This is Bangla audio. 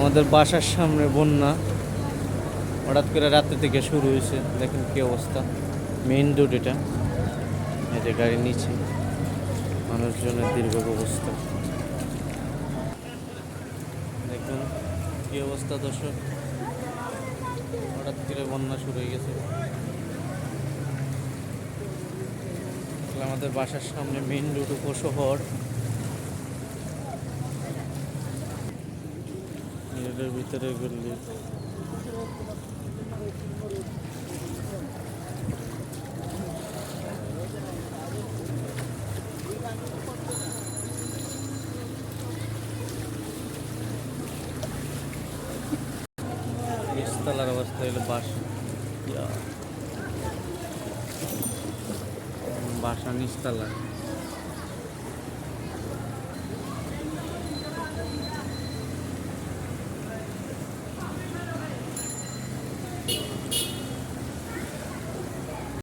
আমাদের বাসার সামনে বন্যা হঠাৎ করে রাত্রে থেকে শুরু হয়েছে। দেখেন কি অবস্থা, মেইন রোড এটা, এই যে গাড়ির নিচে মানুষজনের দীর্ঘ অবস্থা। দেখুন কি অবস্থা দর্শক, হঠাৎ করে বন্যা শুরু হয়ে গেছে। আমাদের বাসার সামনে মেইন রোড, উপশহর, রোডের ভিতরে গলি। নিচতলার অবস্থা হলো বাসা, বাসা নিচতলা।